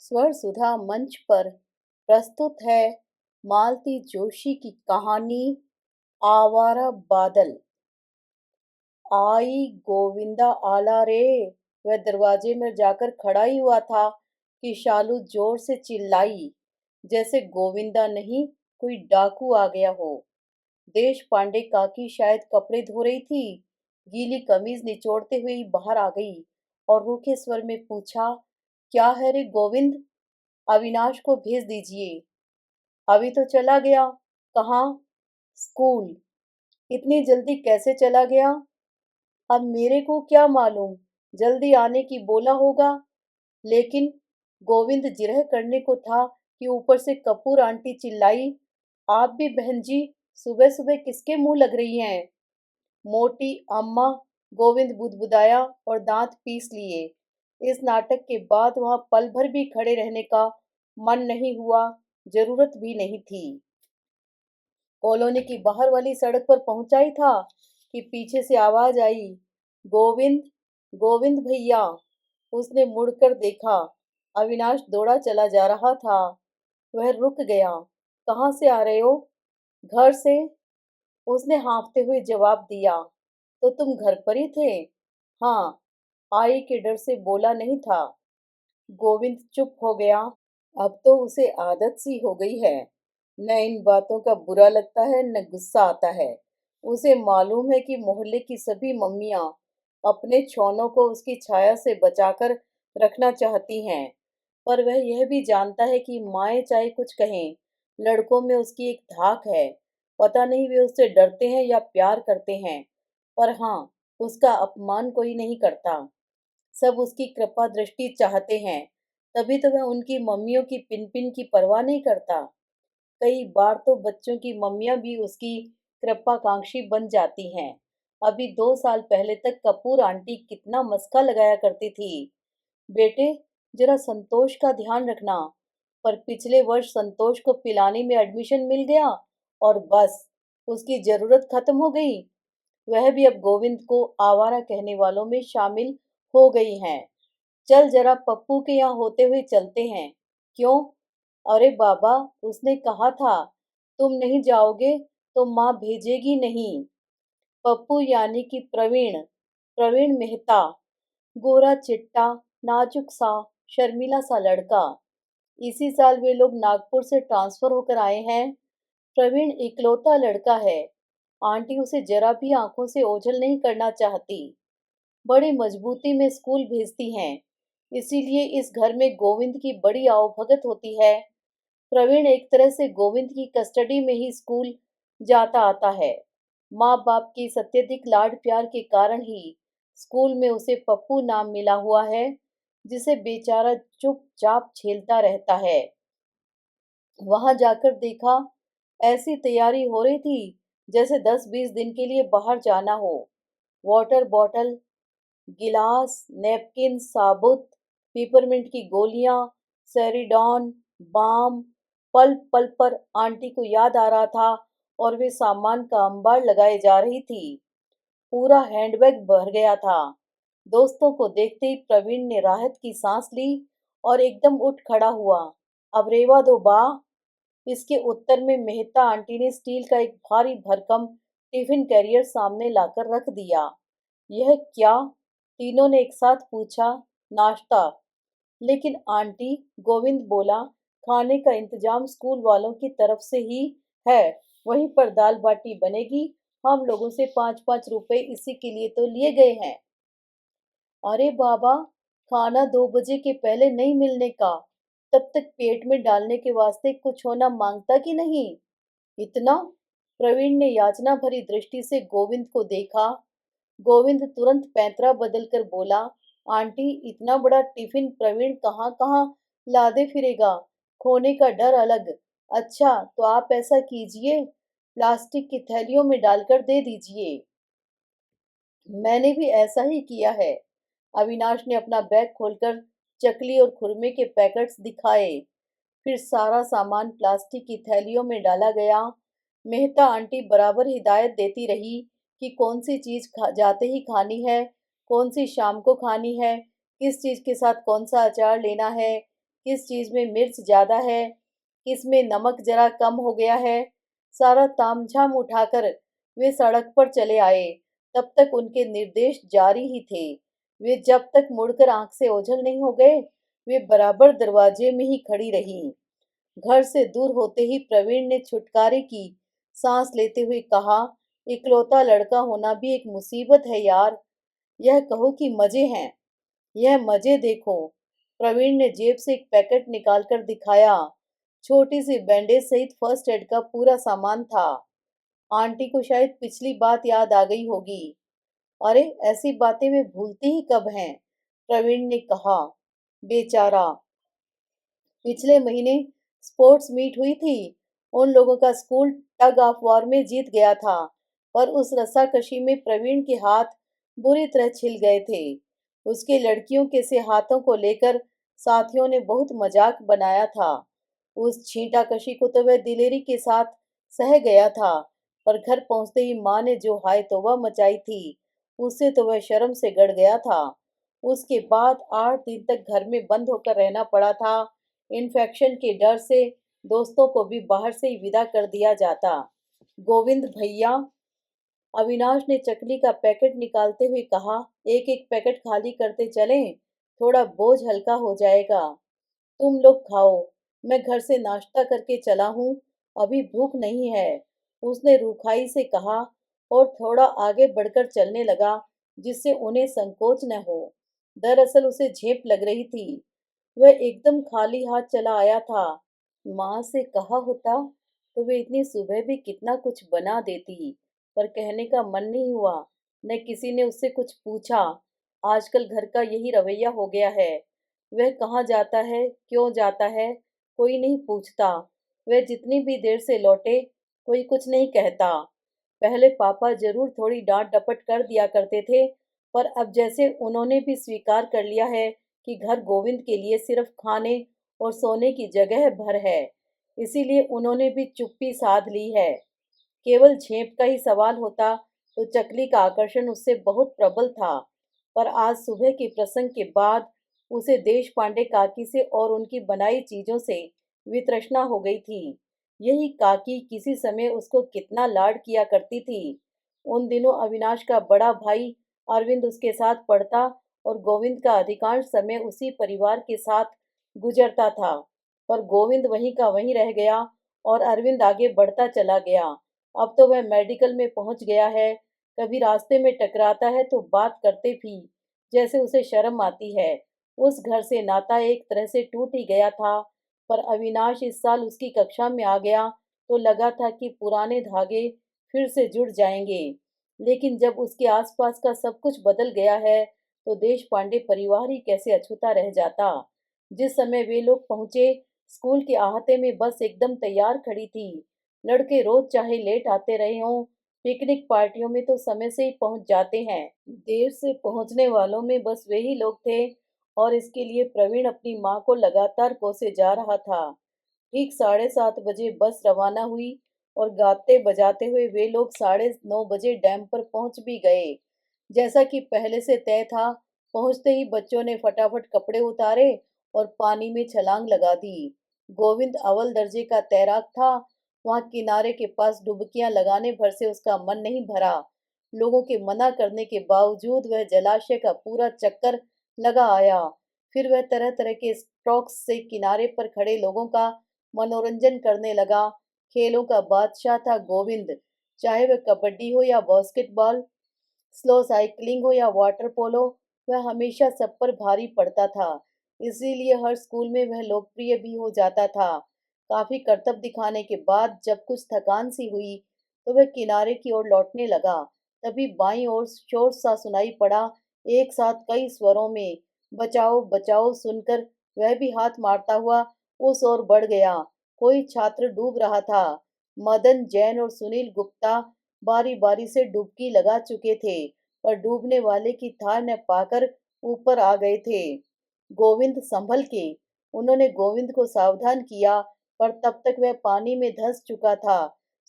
स्वर सुधा मंच पर प्रस्तुत है मालती जोशी की कहानी आवारा बादल। आई गोविंदा आला रे। वह दरवाजे में जाकर खड़ा ही हुआ था कि शालू जोर से चिल्लाई, जैसे गोविंदा नहीं कोई डाकू आ गया हो। देश पांडे काकी शायद कपड़े धो रही थी। गीली कमीज निचोड़ते हुए ही बाहर आ गई और रूखे स्वर में पूछा, क्या है रे गोविंद? अविनाश को भेज दीजिए। अभी तो चला गया। कहाँ? स्कूल। इतनी जल्दी कैसे चला गया? अब मेरे को क्या मालूम, जल्दी आने की बोला होगा। लेकिन गोविंद जिरह करने को था कि ऊपर से कपूर आंटी चिल्लाई, आप भी बहन जी सुबह सुबह किसके मुंह लग रही हैं? मोटी अम्मा। गोविंद बुदबुदाया और दांत पीस लिए। इस नाटक के बाद वहां पल भर भी खड़े रहने का मन नहीं हुआ, जरूरत भी नहीं थी। कॉलोनी की बाहर वाली सड़क पर पहुंचा ही था कि पीछे से आवाज आई, गोविंद, गोविंद भैया। उसने मुड़कर देखा। अविनाश दौड़ा चला जा रहा था। वह रुक गया। कहाँ से आ रहे हो? घर से, उसने हाँफते हुए जवाब दिया। तो तुम घर पर ही थे? हाँ, आई के डर से बोला नहीं था। गोविंद चुप हो गया। अब तो उसे आदत सी हो गई है। न इन बातों का बुरा लगता है न गुस्सा आता है। उसे मालूम है कि मोहल्ले की सभी मम्मियाँ अपने छौनों को उसकी छाया से बचाकर रखना चाहती हैं। पर वह यह भी जानता है कि माएँ चाहे कुछ कहें, लड़कों में उसकी एक धाक है। पता नहीं वे उससे डरते हैं या प्यार करते हैं। पर हाँ, उसका अपमान कोई नहीं करता। सब उसकी कृपा दृष्टि चाहते हैं। तभी तो वह उनकी मम्मियों की पिन पिन की परवाह नहीं करता। कई बार तो बच्चों की मम्मियां भी उसकी कृपाकांक्षी बन जाती हैं। अभी 2 साल पहले तक कपूर आंटी कितना मस्का लगाया करती थी, बेटे जरा संतोष का ध्यान रखना। पर पिछले वर्ष संतोष को पिलानी में एडमिशन मिल गया और बस उसकी जरूरत खत्म हो गई। वह भी अब गोविंद को आवारा कहने वालों में शामिल हो गई हैं। चल जरा पप्पू के यहाँ होते हुए चलते हैं। क्यों? अरे बाबा, उसने कहा था तुम नहीं जाओगे तो माँ भेजेगी नहीं। पप्पू यानी कि प्रवीण, प्रवीण मेहता। गोरा चिट्टा, नाजुक सा, शर्मीला सा लड़का। इसी साल वे लोग नागपुर से ट्रांसफर होकर आए हैं। प्रवीण इकलौता लड़का है। आंटी उसे जरा भी आंखों से ओझल नहीं करना चाहती। बड़ी मजबूती में स्कूल भेजती हैं। इसीलिए इस घर में गोविंद की बड़ी आवभगत होती है। प्रवीण एक तरह से गोविंद की कस्टडी में ही स्कूल जाता आता है। माँ बाप की सत्यधिक लाड प्यार के कारण ही स्कूल में उसे पप्पू नाम मिला हुआ है, जिसे बेचारा चुपचाप झेलता रहता है। वहां जाकर देखा, ऐसी तैयारी हो रही थी जैसे 10-20 दिन के लिए बाहर जाना हो। वाटर बॉटल, गिलास, नैपकिन, साबुत, पिपरमिंट की गोलियां, सेरिडॉन, बाम। पल पल पर आंटी को याद आ रहा था और वे सामान का अंबार लगाए जा रही थी। पूरा हैंडबैग भर गया था। दोस्तों को देखते ही प्रवीण ने राहत की सांस ली और एकदम उठ खड़ा हुआ। अब रेवा दो बा। इसके उत्तर में मेहता आंटी ने स्टील का एक भारी भरकम टिफिन कैरियर सामने लाकर रख दिया। यह क्या? तीनों ने एक साथ पूछा। नाश्ता। लेकिन आंटी, गोविंद बोला, खाने का इंतजाम स्कूल वालों की तरफ से ही है। वहीं पर दाल बाटी बनेगी। हम लोगों से 5-5 रुपए इसी के लिए तो लिए गए हैं। अरे बाबा, खाना 2 बजे के पहले नहीं मिलने का। तब तक पेट में डालने के वास्ते कुछ होना मांगता कि नहीं? इतना? प्रवीण ने याचना भरी दृष्टि से गोविंद को देखा। गोविंद तुरंत पैंतरा बदलकर बोला, आंटी इतना बड़ा टिफिन प्रवीण कहाँ कहाँ लादे फिरेगा, खोने का डर अलग। अच्छा तो आप ऐसा कीजिए, प्लास्टिक की थैलियों में डालकर दे दीजिए। मैंने भी ऐसा ही किया है। अविनाश ने अपना बैग खोलकर चकली और खुरमे के पैकेट्स दिखाए। फिर सारा सामान प्लास्टिक की थैलियों में डाला गया। मेहता आंटी बराबर हिदायत देती रही कि कौन सी चीज जाते ही खानी है, कौन सी शाम को खानी है, किस चीज के साथ कौन सा अचार लेना है, किस चीज़ में मिर्च ज़्यादा है, किस में नमक जरा कम हो गया है। सारा तामझाम उठाकर वे सड़क पर चले आए। तब तक उनके निर्देश जारी ही थे। वे जब तक मुड़कर आंख से ओझल नहीं हो गए, वे बराबर दरवाजे में ही खड़ी रहीं। घर से दूर होते ही प्रवीण ने छुटकारे की सांस लेते हुए कहा, इकलौता लड़का होना भी एक मुसीबत है यार। यह कहो कि मजे हैं। यह मजे देखो। प्रवीण ने जेब से एक पैकेट निकालकर दिखाया। छोटी सी बैंडेज सहित फर्स्ट एड का पूरा सामान था। आंटी को शायद पिछली बात याद आ गई होगी। अरे ऐसी बातें वे भूलती ही कब हैं, प्रवीण ने कहा। बेचारा, पिछले महीने स्पोर्ट्स मीट हुई थी। उन लोगों का स्कूल टग ऑफ वॉर में जीत गया था, पर उस रस्साकशी में प्रवीण के हाथ बुरी तरह छिल गए थे। उसके लड़कियों के से हाथों को लेकर साथियों ने बहुत मजाक बनाया था। उस छींटाकशी को तो वह दिलेरी के साथ सह गया था, पर घर पहुंचते ही माँ ने जो हाय तौबा मचाई थी, उससे तो वह शर्म से गड़ गया था। उसके बाद 8 दिन तक घर में बंद होकर रहना पड़ा था। इन्फेक्शन के डर से दोस्तों को भी बाहर से ही विदा कर दिया जाता। गोविंद भैया, अविनाश ने चकली का पैकेट निकालते हुए कहा, एक एक पैकेट खाली करते चलें, थोड़ा बोझ हल्का हो जाएगा। तुम लोग खाओ, मैं घर से नाश्ता करके चला हूँ, अभी भूख नहीं है, उसने रूखाई से कहा और थोड़ा आगे बढ़कर चलने लगा, जिससे उन्हें संकोच न हो। दरअसल उसे झेप लग रही थी। वह एकदम खाली हाथ चला आया था। माँ से कहा होता तो वे इतनी सुबह भी कितना कुछ बना देती, पर कहने का मन नहीं हुआ। न किसी ने उससे कुछ पूछा। आजकल घर का यही रवैया हो गया है। वह कहाँ जाता है, क्यों जाता है, कोई नहीं पूछता। वह जितनी भी देर से लौटे, कोई कुछ नहीं कहता। पहले पापा जरूर थोड़ी डांट डपट कर दिया करते थे, पर अब जैसे उन्होंने भी स्वीकार कर लिया है कि घर गोविंद के लिए सिर्फ खाने और सोने की जगह भर है, इसीलिए उन्होंने भी चुप्पी साध ली है। केवल झेप का ही सवाल होता तो चकली का आकर्षण उससे बहुत प्रबल था, पर आज सुबह के प्रसंग के बाद उसे देश पांडे काकी से और उनकी बनाई चीजों से वितृष्णा हो गई थी। यही काकी किसी समय उसको कितना लाड किया करती थी। उन दिनों अविनाश का बड़ा भाई अरविंद उसके साथ पढ़ता और गोविंद का अधिकांश समय उसी परिवार के साथ गुजरता था, पर गोविंद वहीं का वहीं रह गया और अरविंद आगे बढ़ता चला गया। अब तो वह मेडिकल में पहुंच गया है। कभी रास्ते में टकराता है तो बात करते भी जैसे उसे शर्म आती है। उस घर से नाता एक तरह से टूट ही गया था, पर अविनाश इस साल उसकी कक्षा में आ गया तो लगा था कि पुराने धागे फिर से जुड़ जाएंगे। लेकिन जब उसके आसपास का सब कुछ बदल गया है तो देश पांडे परिवार ही कैसे अछूता रह जाता। जिस समय वे लोग पहुंचे, स्कूल के अहाते में बस एकदम तैयार खड़ी थी। लड़के रोज चाहे लेट आते रहे हों, पिकनिक पार्टियों में तो समय से ही पहुंच जाते हैं। देर से पहुंचने वालों में बस वे ही लोग थे, और इसके लिए प्रवीण अपनी माँ को लगातार कोसे जा रहा था। ठीक 7:30 बजे बस रवाना हुई और गाते बजाते हुए वे लोग 9:30 बजे डैम पर पहुंच भी गए। जैसा कि पहले से तय था, पहुंचते ही बच्चों ने फटाफट कपड़े उतारे और पानी में छलांग लगा दी। गोविंद अव्वल दर्जे का तैराक था। वहां किनारे के पास डुबकियां लगाने भर से उसका मन नहीं भरा। लोगों के मना करने के बावजूद वह जलाशय का पूरा चक्कर लगा आया। फिर वह तरह तरह के स्ट्रोक्स से किनारे पर खड़े लोगों का मनोरंजन करने लगा। खेलों का बादशाह था गोविंद। चाहे वह कबड्डी हो या बास्केटबॉल, स्लो साइकिलिंग हो या वाटर पोलो, वह हमेशा सब पर भारी पड़ता था। इसीलिए हर स्कूल में वह लोकप्रिय भी हो जाता था। काफी करतब दिखाने के बाद जब कुछ थकान सी हुई तो वह किनारे की ओर लौटने लगा। तभी बाईं ओर शोर सा सुनाई पड़ा, एक साथ कई स्वरों में, बचाओ बचाओ। सुनकर वह भी हाथ मारता हुआ उस ओर बढ़ गया। कोई छात्र डूब रहा था। मदन जैन और सुनील गुप्ता बारी बारी से डुबकी लगा चुके थे, पर डूबने वाले की थाह न पाकर ऊपर आ गए थे। गोविंद संभल के, उन्होंने गोविंद को सावधान किया, पर तब तक वह पानी में धंस चुका था।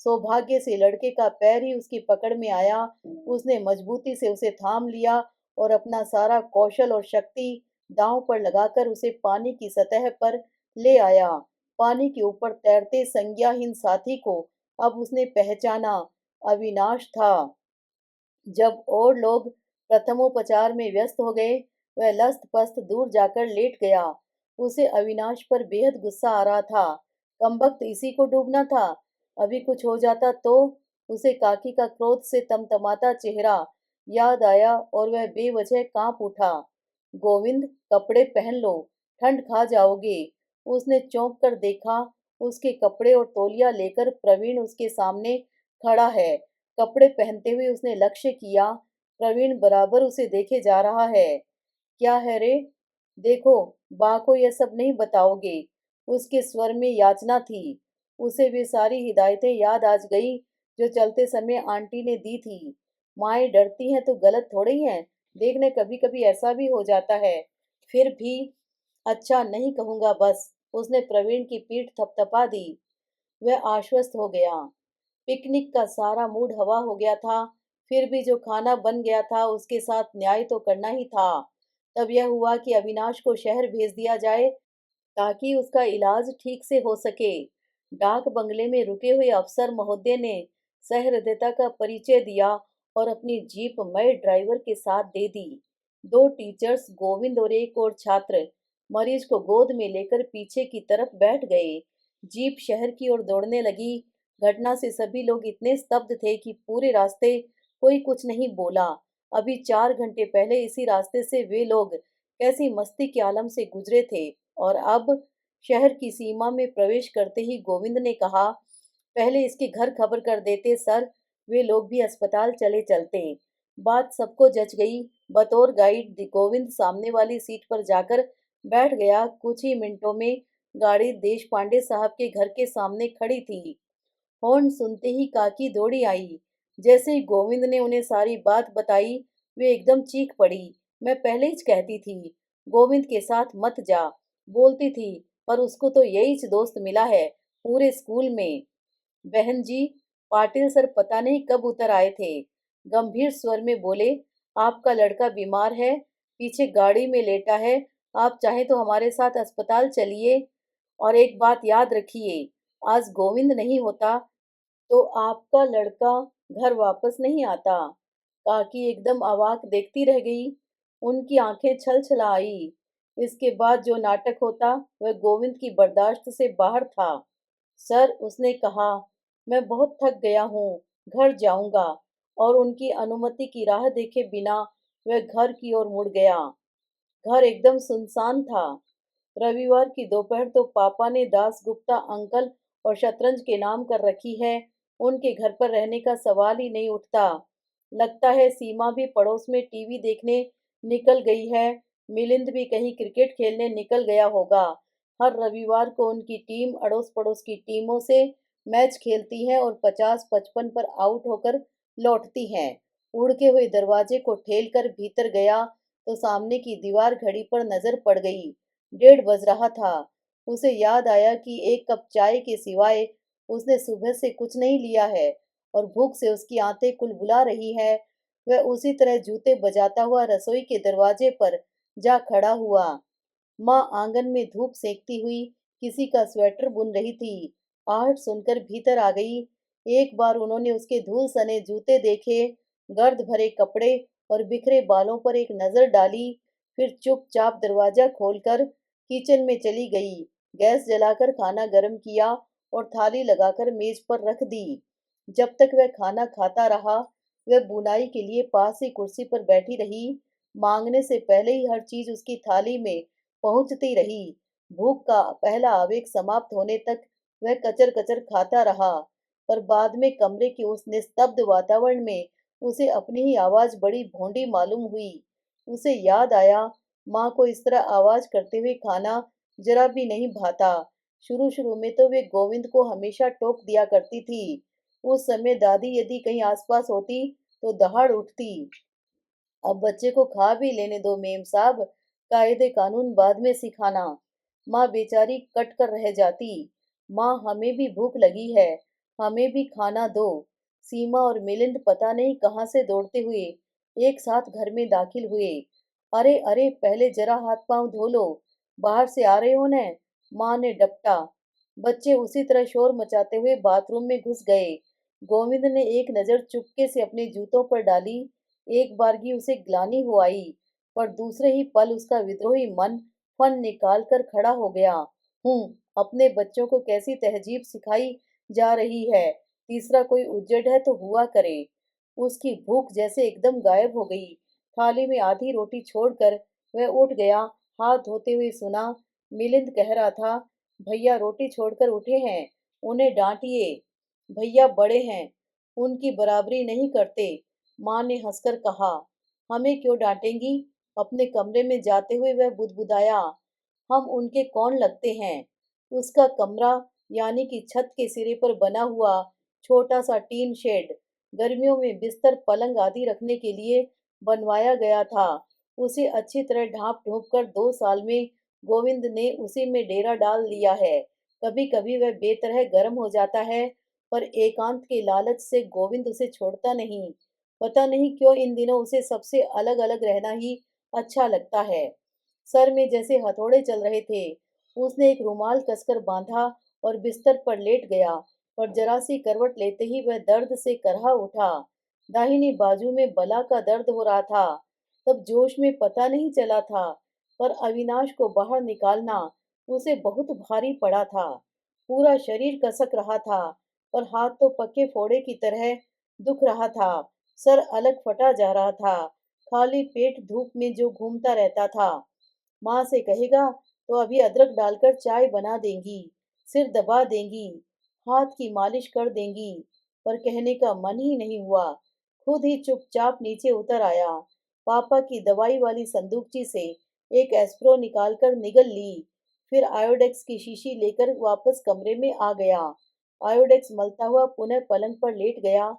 सौभाग्य से लड़के का पैर ही उसकी पकड़ में आया। उसने मजबूती से उसे थाम लिया और अपना सारा कौशल और शक्ति दांव पर लगाकर उसे पानी की सतह पर ले आया। पानी के ऊपर तैरते संज्ञाहीन साथी को अब उसने पहचाना, अविनाश था। जब और लोग प्रथमोपचार में व्यस्त हो गए, वह लस्त-पस्त दूर जाकर लेट गया। उसे अविनाश पर बेहद गुस्सा आ रहा था। कमबख्त इसी को डूबना था। अभी कुछ हो जाता तो? उसे काकी का क्रोध से तमतमाता चेहरा याद आया और वह बेवजह कांप उठा। गोविंद, कपड़े पहन लो, ठंड खा जाओगे। उसने चौंक कर देखा, उसके कपड़े और तौलिया लेकर प्रवीण उसके सामने खड़ा है। कपड़े पहनते हुए उसने लक्ष्य किया। प्रवीण बराबर उसे देखे जा रहा है। क्या है रे? देखो, बा को यह सब नहीं बताओगे? उसके स्वर में याचना थी। उसे वे सारी हिदायतें याद आज गई जो चलते समय आंटी ने दी थी। माएँ डरती हैं तो गलत थोड़ी हैं। देखने कभी कभी ऐसा भी हो जाता है। फिर भी अच्छा नहीं कहूंगा बस। उसने प्रवीण की पीठ थपथपा दी। वह आश्वस्त हो गया। पिकनिक का सारा मूड हवा हो गया था। फिर भी जो खाना बन गया था उसके साथ न्याय तो करना ही था। तब यह हुआ कि अविनाश को शहर भेज दिया जाए ताकि उसका इलाज ठीक से हो सके। डाक बंगले में रुके हुए अफसर महोदय ने सहृदयता का परिचय दिया और अपनी जीप मय ड्राइवर के साथ दे दी। दो टीचर्स, गोविंद और एक और छात्र, मरीज को गोद में लेकर पीछे की तरफ बैठ गए। जीप शहर की ओर दौड़ने लगी। घटना से सभी लोग इतने स्तब्ध थे कि पूरे रास्ते कोई कुछ नहीं बोला। अभी 4 घंटे पहले इसी रास्ते से वे लोग कैसी मस्ती के आलम से गुजरे थे और अब शहर की सीमा में प्रवेश करते ही गोविंद ने कहा, पहले इसके घर खबर कर देते सर, वे लोग भी अस्पताल चले चलते। बात सबको जच गई। बतौर गाइड गोविंद सामने वाली सीट पर जाकर बैठ गया। कुछ ही मिनटों में गाड़ी देश पांडे साहब के घर के सामने खड़ी थी। हॉर्न सुनते ही काकी दौड़ी आई। जैसे ही गोविंद ने उन्हें सारी बात बताई, वे एकदम चीख पड़ी। मैं पहले ही कहती थी, गोविंद के साथ मत जा, बोलती थी, पर उसको तो यही दोस्त मिला है पूरे स्कूल में। बहन जी, पाटिल सर पता नहीं कब उतर आए थे। गंभीर स्वर में बोले, आपका लड़का बीमार है, पीछे गाड़ी में लेटा है। आप चाहें तो हमारे साथ अस्पताल चलिए। और एक बात याद रखिए, आज गोविंद नहीं होता तो आपका लड़का घर वापस नहीं आता। काकी एकदम अवाक देखती रह गई। उनकी आंखें छल छला आई। इसके बाद जो नाटक होता वह गोविंद की बर्दाश्त से बाहर था। सर, उसने कहा, मैं बहुत थक गया हूँ, घर जाऊंगा। और उनकी अनुमति की राह देखे बिना वह घर की ओर मुड़ गया। घर एकदम सुनसान था। रविवार की दोपहर तो पापा ने दास गुप्ता अंकल और शतरंज के नाम कर रखी है। उनके घर पर रहने का सवाल ही नहीं उठता। लगता है सीमा भी पड़ोस में टीवी देखने निकल गई है। मिलिंद भी कहीं क्रिकेट खेलने निकल गया होगा। हर रविवार को उनकी टीम अड़ोस पड़ोस की टीमों से मैच खेलती है और 50-55 पर आउट होकर लौटती हैं। उड़के हुए दरवाजे को ठेल कर भीतर गया तो सामने की दीवार घड़ी पर नजर पड़ गई। 1:30 बज रहा था। उसे याद आया कि एक कप चाय के सिवाय उसने सुबह से कुछ नहीं लिया है और भूख से उसकी आंतें कुलबुला रही है। वह उसी तरह जूते बजाता हुआ रसोई के दरवाजे पर जा खड़ा हुआ। माँ आंगन में धूप सेकती हुई किसी का स्वेटर बुन रही थी। आहट सुनकर भीतर आ गई। एक बार उन्होंने उसके धूल सने जूते देखे, गर्द भरे कपड़े और बिखरे बालों पर एक नजर डाली। फिर चुपचाप दरवाजा खोलकर किचन में चली गई। गैस जलाकर खाना गर्म किया और थाली लगाकर मेज पर रख दी। जब तक वह खाना खाता रहा, वह बुनाई के लिए पास ही कुर्सी पर बैठी रही। मांगने से पहले ही हर चीज उसकी थाली में पहुंचती रही। भूख का पहला आवेग समाप्त होने तक वह कचर कचर खाता रहा, पर बाद में कमरे के उस निस्तब्ध वातावरण में उसे अपनी ही आवाज बड़ी भोंडी मालूम हुई। उसे याद आया, माँ को इस तरह आवाज करते हुए खाना जरा भी नहीं भाता। शुरू शुरू में तो वे गोविंद को हमेशा टोक दिया करती थी। उस समय दादी यदि कहीं आसपास होती तो दहाड़ उठती। अब बच्चे को खा भी लेने दो मेम साहब, कायदे कानून बाद में सिखाना। माँ बेचारी कट कर रह जाती। माँ, हमें भी भूख लगी है, हमें भी खाना दो। सीमा और मिलिंद पता नहीं कहाँ से दौड़ते हुए एक साथ घर में दाखिल हुए। अरे अरे, पहले जरा हाथ पांव धो लो, बाहर से आ रहे हो न। माँ ने डपटा। बच्चे उसी तरह शोर मचाते हुए बाथरूम में घुस गए। गोविंद ने एक नजर चुपके से अपने जूतों पर डाली। एक बारगी उसे ग्लानि हो आई, पर दूसरे ही पल उसका विद्रोही मन फन निकाल कर खड़ा हो गया। हूँ, अपने बच्चों को कैसी तहजीब सिखाई जा रही है। तीसरा कोई उज्जड है तो हुआ करे। उसकी भूख जैसे एकदम गायब हो गई। थाली में आधी रोटी छोड़कर वह उठ गया। हाथ धोते हुए सुना, मिलिंद कह रहा था, भैया रोटी छोड़कर उठे हैं, उन्हें डांटिए। भैया बड़े हैं, उनकी बराबरी नहीं करते। माँ ने हंसकर कहा। हमें क्यों डांटेंगी? अपने कमरे में जाते हुए वह बुदबुदाया। हम उनके कौन लगते हैं? उसका कमरा यानी कि छत के सिरे पर बना हुआ छोटा सा टीन शेड गर्मियों में बिस्तर पलंग आदि रखने के लिए बनवाया गया था। उसे अच्छी तरह ढांप ढूंप कर 2 साल में गोविंद ने उसी में डेरा डाल लिया है। कभी कभी वह बेतरह गर्म हो जाता है, पर एकांत के लालच से गोविंद उसे छोड़ता नहीं। पता नहीं क्यों इन दिनों उसे सबसे अलग अलग रहना ही अच्छा लगता है। सर में जैसे हथौड़े चल रहे थे। उसने एक रुमाल कसकर बांधा और बिस्तर पर लेट गया, पर जरा सी करवट लेते ही वह दर्द से करहा उठा। दाहिनी बाजू में बला का दर्द हो रहा था। तब जोश में पता नहीं चला था, पर अविनाश को बाहर निकालना उसे बहुत भारी पड़ा था। पूरा शरीर कसक रहा था, पर हाथ तो पक्के फोड़े की तरह दुख रहा था। सर अलग फटा जा रहा था। खाली पेट धूप में जो घूमता रहता था। माँ से कहेगा तो अभी अदरक डालकर चाय बना देंगी, सिर दबा देंगी, हाथ की मालिश कर देंगी, पर कहने का मन ही नहीं हुआ। खुद ही चुपचाप नीचे उतर आया। पापा की दवाई वाली संदूकची से एक एस्प्रो निकालकर निगल ली। फिर आयोडेक्स की शीशी लेकर वापस कमरे में आ गया। आयोडेक्स मलता हुआ पुनः पलंग पर लेट गया।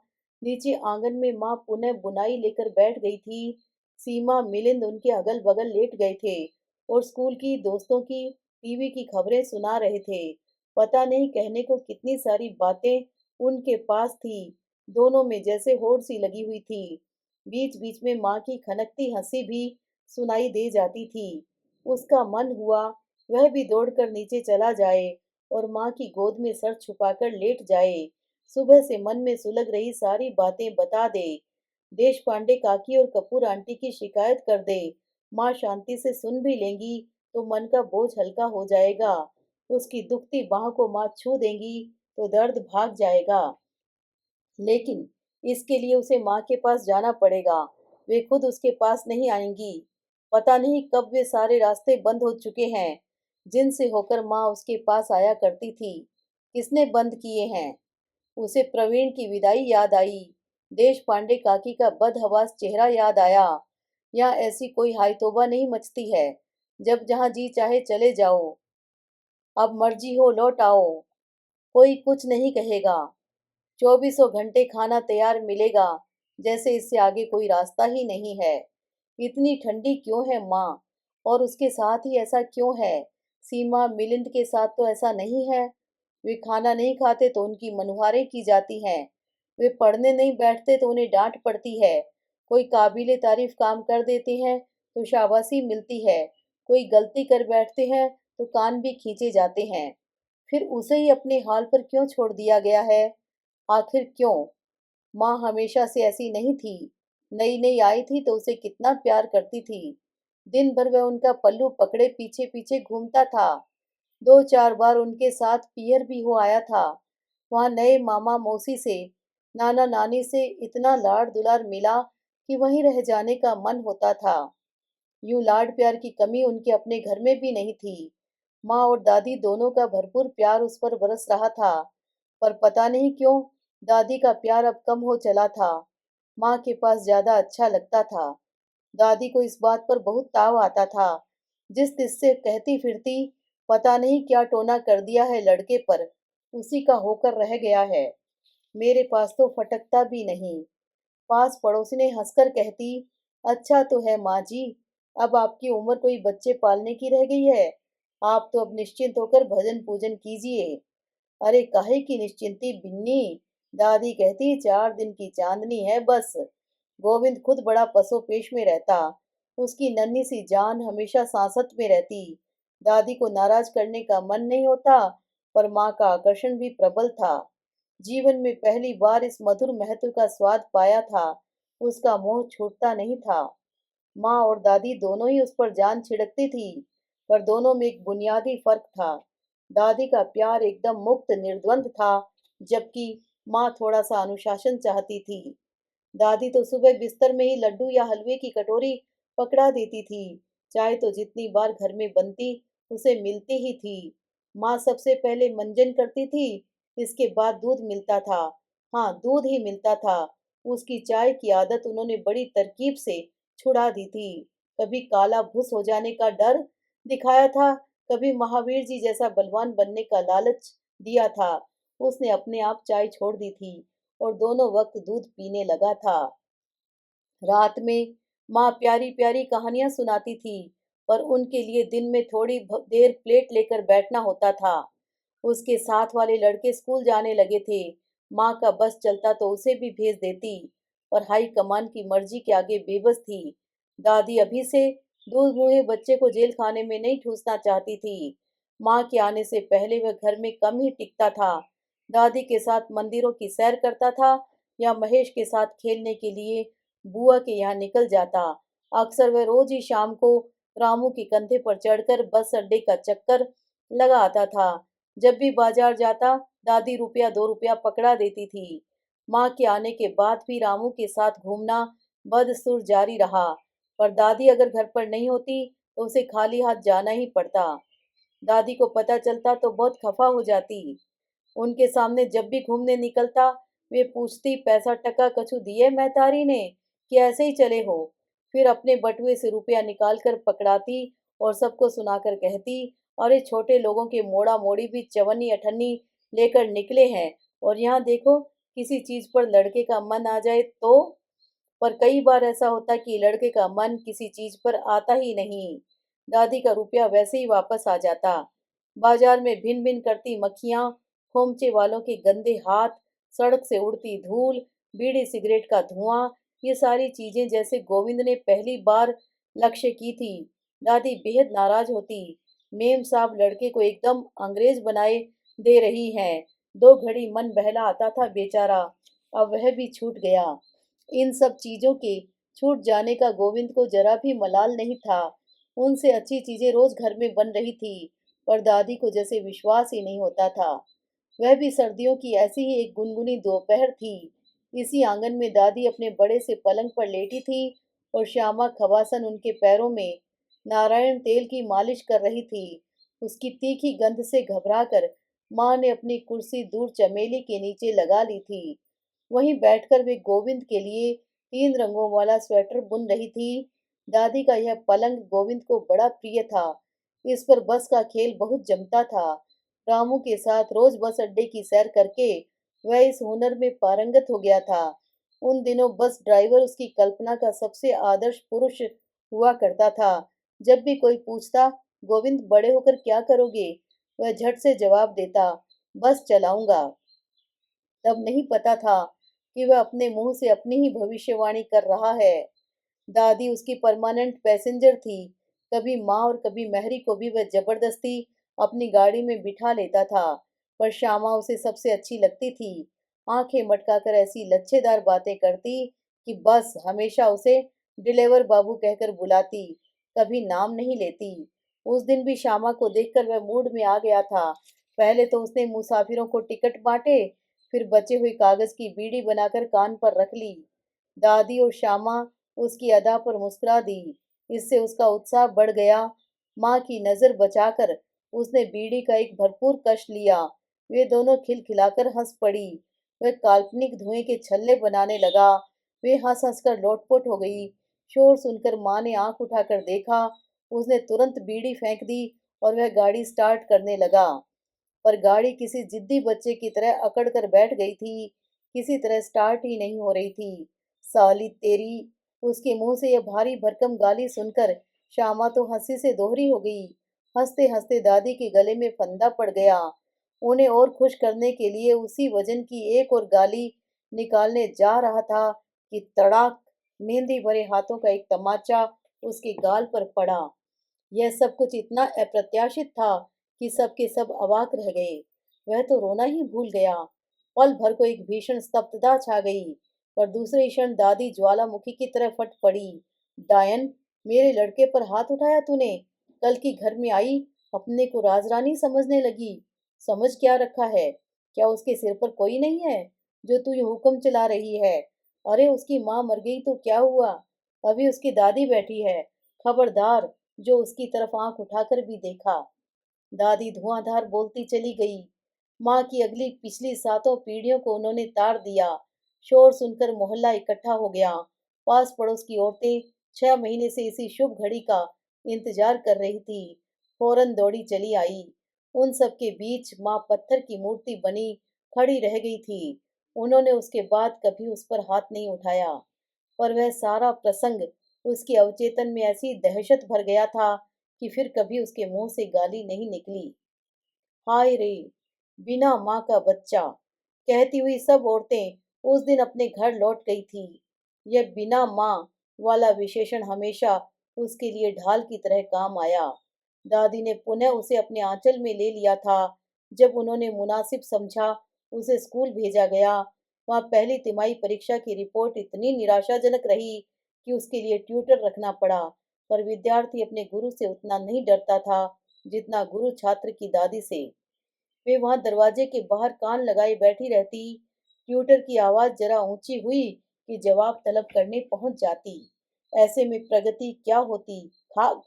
नीचे आंगन में माँ पुनः बुनाई लेकर बैठ गई थी। सीमा मिलिंद उनके अगल बगल लेट गए थे और स्कूल की दोस्तों की टीवी की खबरें सुना रहे थे। पता नहीं कहने को कितनी सारी बातें उनके पास थी। दोनों में जैसे होड़ सी लगी हुई थी। बीच बीच में माँ की खनकती हंसी भी सुनाई दे जाती थी। उसका मन हुआ वह भी दौड़कर नीचे चला जाए और माँ की गोद में सर छुपाकर लेट जाए। सुबह से मन में सुलग रही सारी बातें बता दे। देश पांडे काकी और कपूर आंटी की शिकायत कर दे। माँ शांति से सुन भी लेंगी तो मन का बोझ हल्का हो जाएगा। उसकी दुखती बाह को माँ छू देंगी तो दर्द भाग जाएगा। लेकिन इसके लिए उसे माँ के पास जाना पड़ेगा। वे खुद उसके पास नहीं आएंगी। पता नहीं कब वे सारे रास्ते बंद हो चुके हैं जिनसे होकर माँ उसके पास आया करती थी। किसने बंद किए हैं? उसे प्रवीण की विदाई याद आई। देश पांडे काकी का बदहवास चेहरा याद आया। यहाँ ऐसी कोई हाय तौबा नहीं मचती है। जब जहाँ जी चाहे चले जाओ, अब मर्जी हो लौट आओ, कोई कुछ नहीं कहेगा। 24 घंटे खाना तैयार मिलेगा, जैसे इससे आगे कोई रास्ता ही नहीं है। इतनी ठंडी क्यों है माँ? और उसके साथ ही ऐसा क्यों है? सीमा मिलिंद के साथ तो ऐसा नहीं है। वे खाना नहीं खाते तो उनकी मनुहारें की जाती हैं। वे पढ़ने नहीं बैठते तो उन्हें डांट पड़ती है। कोई काबिले तारीफ काम कर देते हैं तो शाबाशी मिलती है। कोई गलती कर बैठते हैं तो कान भी खींचे जाते हैं। फिर उसे ही अपने हाल पर क्यों छोड़ दिया गया है? आखिर क्यों? माँ हमेशा से ऐसी नहीं थी। नई नई आई थी तो उसे कितना प्यार करती थी। दिन भर वह उनका पल्लू पकड़े पीछे पीछे घूमता था। 2-4 बार उनके साथ पियर भी हो आया था। वहाँ नए मामा मौसी से, नाना नानी से इतना लाड़ दुलार मिला कि वहीं रह जाने का मन होता था। यूं लाड प्यार की कमी उनके अपने घर में भी नहीं थी। माँ और दादी दोनों का भरपूर प्यार उस पर बरस रहा था, पर पता नहीं क्यों दादी का प्यार अब कम हो चला था। माँ के पास ज्यादा अच्छा लगता था। दादी को इस बात पर बहुत ताव आता था। जिस तिससे कहती फिरती, पता नहीं क्या टोना कर दिया है लड़के पर, उसी का होकर रह गया है। मेरे पास तो फटकता भी नहीं। पास पड़ोसी ने हंसकर कहती, अच्छा तो है माँ जी, अब आपकी उम्र कोई बच्चे पालने की रह गई है। आप तो अब निश्चिंत होकर भजन पूजन कीजिए। अरे काहे की निश्चिंती बिन्नी, दादी कहती 4 दिन की चांदनी है बस। गोविंद खुद बड़ा पसोपेश में रहता। उसकी नन्ही सी जान हमेशा सांसत में रहती। दादी को नाराज करने का मन नहीं होता, पर माँ का आकर्षण भी प्रबल था। जीवन में पहली बार इस मधुर महत्व का स्वाद पाया था। उसका मोह छूटता नहीं था। माँ और दादी दोनों ही उस पर जान छिड़कती थी, पर दोनों में एक बुनियादी फर्क था। दादी का प्यार एकदम मुक्त निर्द्वंद था, जबकि माँ थोड़ा सा अनुशासन चाहती थी। दादी तो सुबह बिस्तर में ही लड्डू या हलवे की कटोरी पकड़ा देती थी। चाय तो जितनी बार घर में बनती, उसे मिलती ही थी। माँ सबसे पहले मंजन करती थी, इसके बाद दूध मिलता था। हाँ, दूध ही मिलता था। उसकी चाय की आदत उन्होंने बड़ी तरकीब से छुड़ा दी थी। कभी काला भुस हो जाने का डर दिखाया था, कभी महावीर जी जैसा बलवान बनने का लालच दिया था। उसने अपने आप चाय छोड़ दी थी और दोनों वक्त दूध पीने लगा था। रात में माँ प्यारी प्यारी कहानियां सुनाती थी, पर उनके लिए दिन में थोड़ी देर प्लेट लेकर बैठना होता था। उसके साथ वाले लड़के स्कूल जाने लगे थे। माँ का बस चलता तो उसे भी भेज देती, पर हाई कमान की मर्जी के आगे बेबस थी। दादी अभी से दूध मुँहे बच्चे को जेल खाने में नहीं ठूसना चाहती थी। माँ के आने से पहले वह घर में कम ही टिकता था। दादी के साथ मंदिरों की सैर करता था या महेश के साथ खेलने के लिए बुआ के यहाँ निकल जाता। अक्सर वह रोज ही शाम को रामू के कंधे पर चढ़कर बस अड्डे का चक्कर लगा आता था। जब भी बाजार जाता, दादी रुपया 2 रुपया पकड़ा देती थी। माँ के आने के बाद भी रामू के साथ घूमना बदस्तूर जारी रहा, पर दादी अगर घर पर नहीं होती तो उसे खाली हाथ जाना ही पड़ता। दादी को पता चलता तो बहुत खफा हो जाती। उनके सामने जब भी घूमने निकलता, वे पूछती, पैसा टका कछु दिए महतारी ने कि ऐसे ही चले हो। फिर अपने बटुए से रुपया निकाल कर पकड़ाती और सबको सुनाकर कहती, अरे छोटे लोगों के मोड़ा मोड़ी भी चवन्नी अठन्नी लेकर निकले हैं, और यहाँ देखो किसी चीज पर लड़के का मन आ जाए तो। पर कई बार ऐसा होता कि लड़के का मन किसी चीज पर आता ही नहीं। दादी का रुपया वैसे ही वापस आ जाता। बाजार में भिन भिन करती मक्खियां, खोमचे वालों के गंदे हाथ, सड़क से उड़ती धूल, बीड़ी सिगरेट का धुआं, ये सारी चीजें जैसे गोविंद ने पहली बार लक्ष्य की थी। दादी बेहद नाराज होती। मेम साहब लड़के को एकदम अंग्रेज बनाए दे रही हैं। 2 घड़ी मन बहला आता था बेचारा, अब वह भी छूट गया। इन सब चीजों के छूट जाने का गोविंद को जरा भी मलाल नहीं था। उनसे अच्छी चीजें रोज घर में बन रही थी, पर दादी को जैसे विश्वास ही नहीं होता था। वह भी सर्दियों की ऐसी ही एक गुनगुनी दोपहर थी। इसी आंगन में दादी अपने बड़े से पलंग पर लेटी थी और श्यामा खवासन उनके पैरों में नारायण तेल की मालिश कर रही थी। उसकी तीखी गंध से घबराकर माँ ने अपनी कुर्सी दूर चमेली के नीचे लगा ली थी। वहीं बैठकर वे गोविंद के लिए 3 रंगों वाला स्वेटर बुन रही थी। दादी का यह पलंग गोविंद को बड़ा प्रिय था। इस पर बस का खेल बहुत जमता था। रामू के साथ रोज बस अड्डे की सैर करके वह इस हुनर में पारंगत हो गया था। उन दिनों बस ड्राइवर उसकी कल्पना का सबसे आदर्श पुरुष हुआ करता था। जब भी कोई पूछता, गोविंद बड़े होकर क्या करोगे, वह झट से जवाब देता, बस चलाऊंगा। तब नहीं पता था कि वह अपने मुंह से अपनी ही भविष्यवाणी कर रहा है। दादी उसकी परमानेंट पैसेंजर थी। कभी माँ और कभी महरी को भी वह जबरदस्ती अपनी गाड़ी में बिठा लेता था, पर श्यामा उसे सबसे अच्छी लगती थी। आंखें मटकाकर ऐसी लच्छेदार बातें करती कि बस हमेशा उसे डिलीवर बाबू कहकर बुलाती, कभी नाम नहीं लेती। उस दिन भी श्यामा को देखकर वह मूड में आ गया था। पहले तो उसने मुसाफिरों को टिकट बांटे, फिर बचे हुई कागज की बीड़ी बनाकर कान पर रख ली। दादी और श्यामा उसकी अदा पर मुस्कुरा दी। इससे उसका उत्साह बढ़ गया। माँ की नजर बचाकर उसने बीड़ी का एक भरपूर कश लिया। वे दोनों खिलखिलाकर हंस पड़ी। वह काल्पनिक धुएं के छल्ले बनाने लगा। वे हंस हंस कर लोटपोट हो गई। शोर सुनकर माँ ने आंख उठाकर देखा। उसने तुरंत बीड़ी फेंक दी और वह गाड़ी स्टार्ट करने लगा। पर गाड़ी किसी जिद्दी बच्चे की तरह अकड़ कर बैठ गई थी। किसी तरह स्टार्ट ही नहीं हो रही थी। साली तेरी! उसके मुंह से यह भारी भरकम गाली सुनकर श्यामा तो हंसी से दोहरी हो गई। हंसते हंसते दादी के गले में फंदा पड़ गया। उन्हें और खुश करने के लिए उसी वजन की एक और गाली निकालने जा रहा था कि तड़ाक! मेहंदी भरे हाथों का एक तमाचा उसके गाल पर पड़ा। यह सब कुछ इतना अप्रत्याशित था कि सब के सब अवाक रह गए। वह तो रोना ही भूल गया। पल भर को एक भीषण स्तब्धता छा गई, पर दूसरे क्षण दादी ज्वालामुखी की तरह फट पड़ी। डायन, मेरे लड़के पर हाथ उठाया तूने? कल की घर में आई, अपने को राजरानी समझने लगी। समझ क्या रखा है? क्या उसके सिर पर कोई नहीं है जो तू यूं हुक्म चला रही है? अरे उसकी माँ मर गई तो क्या हुआ? अभी उसकी दादी बैठी है। खबरदार जो उसकी तरफ आंख उठाकर भी देखा। दादी धुआंधार बोलती चली गई। माँ की अगली पिछली सातों पीढ़ियों को उन्होंने तार दिया। शोर सुनकर मोहल्ला इकट्ठा हो गया। पास पड़ोस की औरतें 6 महीने से इसी शुभ घड़ी का इंतजार कर रही थी। फौरन दौड़ी चली आई। उन सब के बीच माँ पत्थर की मूर्ति बनी खड़ी रह गई थी। उन्होंने उसके बाद कभी उस पर हाथ नहीं उठाया, पर वह सारा प्रसंग उसके अवचेतन में ऐसी दहशत भर गया था कि फिर कभी उसके मुंह से गाली नहीं निकली। हाय रे, बिना माँ का बच्चा, कहती हुई सब औरतें उस दिन अपने घर लौट गई थी। यह बिना माँ वाला विशेषण हमेशा उसके लिए ढाल की तरह काम आया। दादी ने पुनः उसे अपने आंचल में ले लिया था। जब उन्होंने मुनासिब समझा, उसे स्कूल भेजा गया। वहाँ पहली तिमाही परीक्षा की रिपोर्ट इतनी निराशाजनक रही कि उसके लिए ट्यूटर रखना पड़ा। पर विद्यार्थी अपने गुरु से उतना नहीं डरता था जितना गुरु छात्र की दादी से। वे वहां दरवाजे के बाहर कान लगाए बैठी रहती। ट्यूटर की आवाज जरा ऊंची हुई कि जवाब तलब करने पहुंच जाती। ऐसे में प्रगति क्या होती? खाक।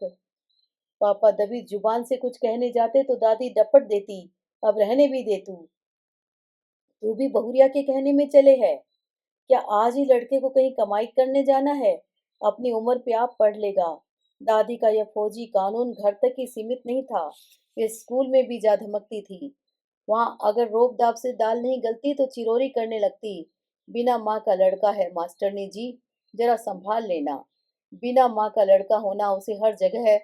पापा दबी जुबान से कुछ कहने जाते तो दादी डपट देती, अब रहने भी दे तू भी बहुरिया के कहने में चले है। क्या आज ही लड़के को कहीं कमाई करने जाना है? अपनी उम्र पे आप पढ़ लेगा। दादी का यह फौजी कानून घर तक ही सीमित नहीं था, वे स्कूल में भी जा धमकती थी। वहां अगर रोब दाब से दाल नहीं गलती तो चिरोरी करने लगती। बिना माँ का लड़का है मास्टरनी जी, जरा संभाल लेना। बिना माँ का लड़का होना उसे हर जगह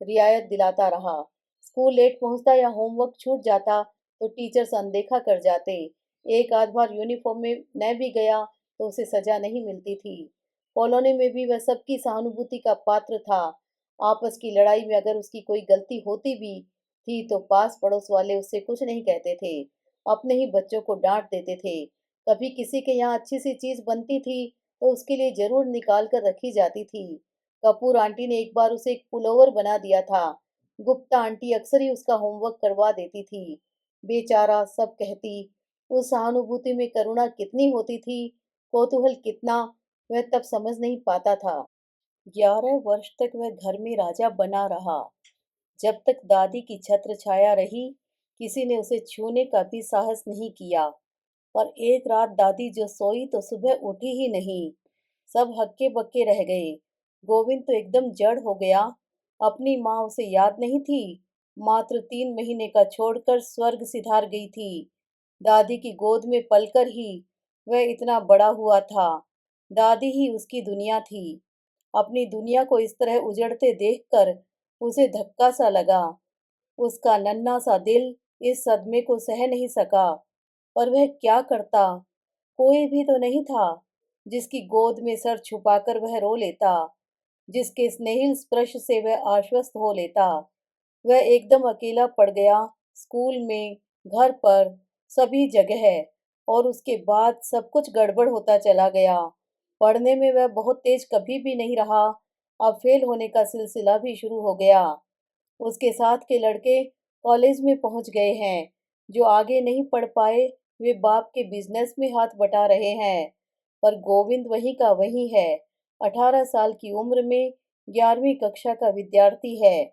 रियायत दिलाता रहा। स्कूल लेट पहुंचता या होमवर्क छूट जाता तो टीचर्स अनदेखा कर जाते। एक आध बार यूनिफॉर्म में न भी गया तो उसे सजा नहीं मिलती थी। कॉलोनी में भी वह सबकी सहानुभूति का पात्र था। आपस की लड़ाई में अगर उसकी कोई गलती होती भी थी तो पास पड़ोस वाले उससे कुछ नहीं कहते थे, अपने ही बच्चों को डांट देते थे। कभी किसी के यहाँ अच्छी सी चीज बनती थी तो उसके लिए जरूर निकाल कर रखी जाती थी। कपूर आंटी ने एक बार उसे एक पुलोवर बना दिया था। गुप्ता आंटी अक्सर ही उसका होमवर्क करवा देती थी। बेचारा, सब कहती। उस सहानुभूति में करुणा कितनी होती थी, कौतूहल कितना, वह तब समझ नहीं पाता था। 11 वर्ष तक वह घर में राजा बना रहा। जब तक दादी की छत्र छाया रही, किसी ने उसे छूने का भी साहस नहीं किया। पर एक रात दादी जो सोई तो सुबह उठी ही नहीं। सब हक्के बक्के रह गए। गोविंद तो एकदम जड़ हो गया। अपनी माँ उसे याद नहीं थी। मात्र 3 महीने का छोड़कर स्वर्ग सिधार गई थी। दादी की गोद में पलकर ही वह इतना बड़ा हुआ था। दादी ही उसकी दुनिया थी। अपनी दुनिया को इस तरह उजड़ते देखकर उसे धक्का सा लगा। उसका नन्हा सा दिल इस सदमे को सह नहीं सका। पर वह क्या करता? कोई भी तो नहीं था जिसकी गोद में सर छुपाकर वह रो लेता, जिसके स्नेहिल स्पर्श से वह आश्वस्त हो लेता। वह एकदम अकेला पड़ गया, स्कूल में, घर पर, सभी जगह। और उसके बाद सब कुछ गड़बड़ होता चला गया। पढ़ने में वह बहुत तेज कभी भी नहीं रहा। अब फेल होने का सिलसिला भी शुरू हो गया। उसके साथ के लड़के कॉलेज में पहुंच गए हैं। जो आगे नहीं पढ़ पाए वे बाप के बिजनेस में हाथ बटा रहे हैं। पर गोविंद वही का वही है। 18 साल की उम्र में 11वीं कक्षा का विद्यार्थी है।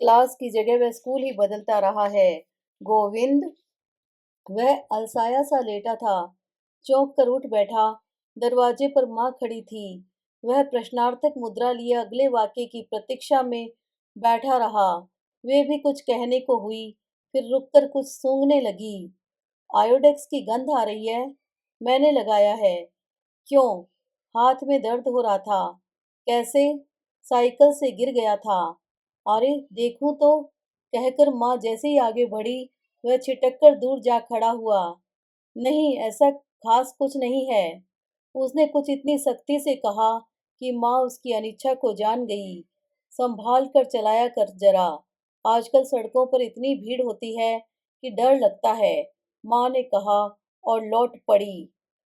क्लास की जगह वह स्कूल ही बदलता रहा है। गोविंद। वह अलसाया सा लेटा था। चौंक कर उठ बैठा। दरवाजे पर माँ खड़ी थी। वह प्रश्नार्थक मुद्रा लिए अगले वाक्य की प्रतीक्षा में बैठा रहा। वे भी कुछ कहने को हुई, फिर रुककर कुछ सूंघने लगी। आयोडेक्स की गंध आ रही है। मैंने लगाया है। क्यों? हाथ में दर्द हो रहा था। कैसे? साइकिल से गिर गया था। अरे देखूं तो, कहकर माँ जैसे ही आगे बढ़ी, वह छिटक कर दूर जा खड़ा हुआ। नहीं, ऐसा खास कुछ नहीं है। उसने कुछ इतनी सख्ती से कहा कि माँ उसकी अनिच्छा को जान गई। संभाल कर चलाया कर जरा। आजकल सड़कों पर इतनी भीड़ होती है कि डर लगता है, माँ ने कहा और लौट पड़ी।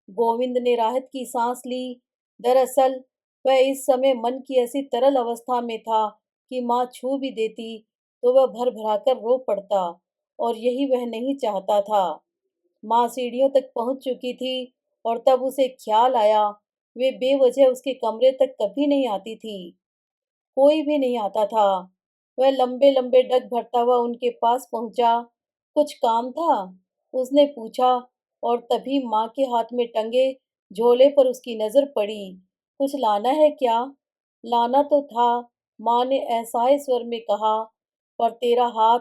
गोविंद ने राहत की सांस ली। दरअसल वह इस समय मन की ऐसी तरल अवस्था में था कि माँ छू भी देती तो वह भर भराकर रो पड़ता, और यही वह नहीं चाहता था। माँ सीढ़ियों तक पहुंच चुकी थी और तब उसे ख्याल आया, वे बेवजह उसके कमरे तक कभी नहीं आती थी। कोई भी नहीं आता था। वह लंबे लंबे डग भरता हुआ उनके पास पहुंचा। कुछ काम था? उसने पूछा, और तभी माँ के हाथ में टंगे झोले पर उसकी नजर पड़ी। कुछ लाना है क्या? लाना तो था, माँ ने असहाय स्वर में कहा, पर तेरा हाथ।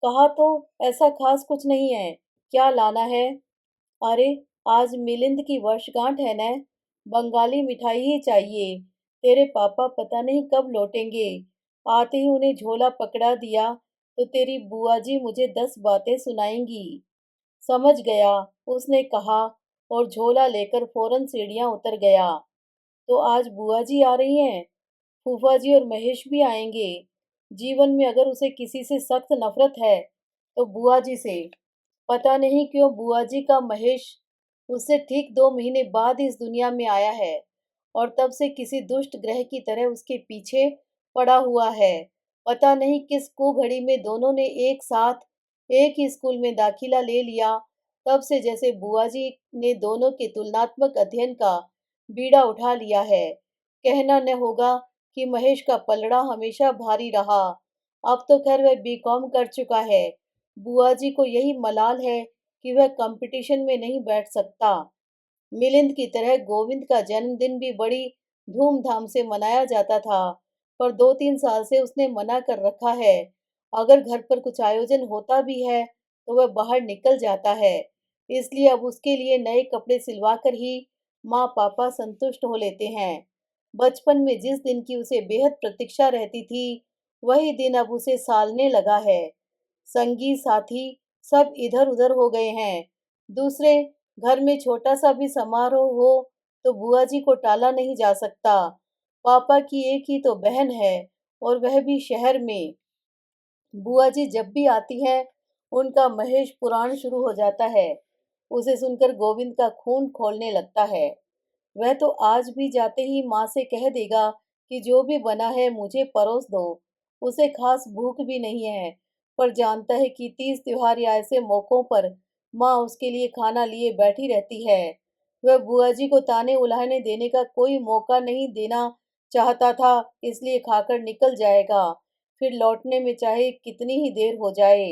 कहा तो ऐसा खास कुछ नहीं है। क्या लाना है? अरे, आज मिलिंद की वर्षगांठ है न। बंगाली मिठाई ही चाहिए। तेरे पापा पता नहीं कब लौटेंगे। आते ही उन्हें झोला पकड़ा दिया तो तेरी बुआ जी मुझे 10 बातें सुनाएंगी। समझ गया, उसने कहा, और झोला लेकर फौरन सीढ़ियां उतर गया। तो आज बुआ जी आ रही हैं? फूफा जी और महेश भी आएंगे। जीवन में अगर उसे किसी से सख्त नफरत है तो बुआ जी से। पता नहीं क्यों बुआ जी का महेश उससे ठीक 2 महीने बाद इस दुनिया में आया है, और तब से किसी दुष्ट ग्रह की तरह उसके पीछे पड़ा हुआ है। पता नहीं किस कुघड़ी में दोनों ने एक साथ एक ही स्कूल में दाखिला ले लिया। तब से जैसे बुआ जी ने दोनों के तुलनात्मक अध्ययन का बीड़ा उठा लिया है। कहना न होगा कि महेश का पलड़ा हमेशा भारी रहा। अब तो खैर वह बीकॉम कर चुका है। बुआ जी को यही मलाल है कि वह कंपटीशन में नहीं बैठ सकता। मिलिंद की तरह गोविंद का जन्मदिन भी बड़ी धूमधाम से मनाया जाता था, पर 2-3 साल से उसने मना कर रखा है। अगर घर पर कुछ आयोजन होता भी है तो वह बाहर निकल जाता है। इसलिए अब उसके लिए नए कपड़े सिलवा कर ही माँ पापा संतुष्ट हो लेते हैं। बचपन में जिस दिन की उसे बेहद प्रतीक्षा रहती थी, वही दिन अब उसे सालने लगा है। संगी साथी सब इधर उधर हो गए हैं। दूसरे, घर में छोटा सा भी समारोह हो तो बुआ जी को टाला नहीं जा सकता। पापा की एक ही तो बहन है, और वह भी शहर में। बुआ जी जब भी आती हैं, उनका महेश पुराण शुरू हो जाता है। उसे सुनकर गोविंद का खून खौलने लगता है। वह तो आज भी जाते ही माँ से कह देगा कि जो भी बना है मुझे परोस दो। उसे खास भूख भी नहीं है, पर जानता है कि तीज त्योहार या ऐसे मौकों पर माँ उसके लिए खाना लिए बैठी रहती है। वह बुआ जी को ताने उलाहने देने का कोई मौका नहीं देना चाहता था, इसलिए खाकर निकल जाएगा, फिर लौटने में चाहे कितनी ही देर हो जाए।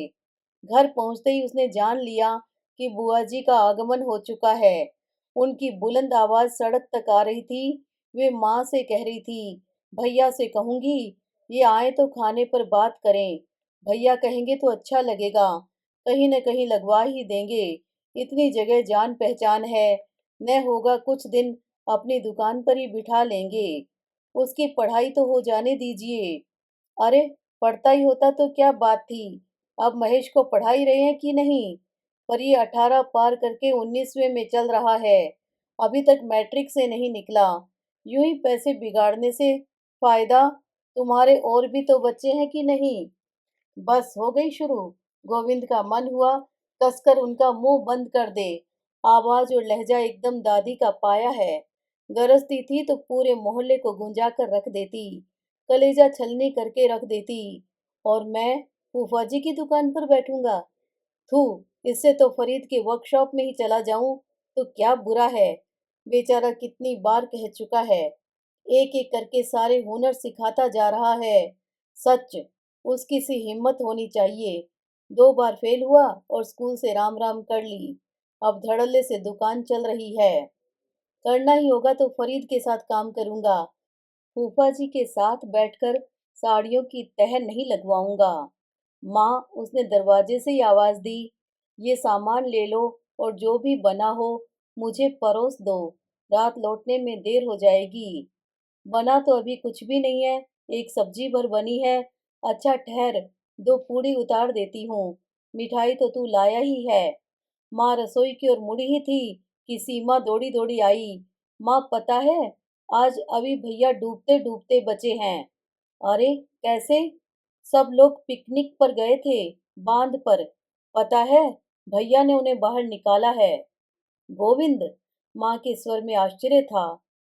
घर पहुंचते ही उसने जान लिया कि बुआ जी का आगमन हो चुका है। उनकी बुलंद आवाज सड़क तक आ रही थी। वे माँ से कह रही थी, भैया से कहूंगी ये आए तो खाने पर बात करें। भैया कहेंगे तो अच्छा लगेगा, कहीं न कहीं लगवा ही देंगे। इतनी जगह जान पहचान है, न होगा कुछ दिन अपनी दुकान पर ही बिठा लेंगे। उसकी पढ़ाई तो हो जाने दीजिए। अरे, पढ़ता ही होता तो क्या बात थी। अब महेश को पढ़ा ही रहे हैं कि नहीं? पर ये 18 पार करके 19वें में चल रहा है। अभी तक मैट्रिक से नहीं निकला। यूं ही पैसे बिगाड़ने से फायदा? तुम्हारे और भी तो बच्चे हैं कि नहीं? बस हो गई शुरू। गोविंद का मन हुआ कसकर उनका मुंह बंद कर दे। आवाज और लहजा एकदम दादी का पाया है। गरजती थी तो पूरे मोहल्ले को गुंजा कर रख देती, कलेजा छलनी करके रख देती। और मैं फूफा जी की दुकान पर बैठूंगा? थू, इससे तो फरीद के वर्कशॉप में ही चला जाऊं तो क्या बुरा है। बेचारा कितनी बार कह चुका है, एक एक करके सारे हुनर सिखाता जा रहा है। सच, उसकी सी हिम्मत होनी चाहिए। 2 बार फेल हुआ और स्कूल से राम राम कर ली। अब धड़ल्ले से दुकान चल रही है। करना ही होगा तो फरीद के साथ काम करूंगा। फूफा जी के साथ बैठकर साड़ियों की तह नहीं लगवाऊंगा। माँ, उसने दरवाजे से ही आवाज दी, ये सामान ले लो, और जो भी बना हो मुझे परोस दो। रात लौटने में देर हो जाएगी। बना तो अभी कुछ भी नहीं है, एक सब्जी भर बनी है। अच्छा ठहर, 2 पूड़ी उतार देती हूँ। मिठाई तो तू लाया ही है। माँ रसोई की ओर मुड़ी ही थी कि सीमा दौड़ी दौड़ी आई। माँ, पता है, आज अभी भैया डूबते डूबते बचे हैं। अरे कैसे? सब लोग पिकनिक पर गए थे, बांध पर। पता है, भैया ने उन्हें बाहर निकाला है। गोविंद, माँ के स्वर में आश्चर्य था,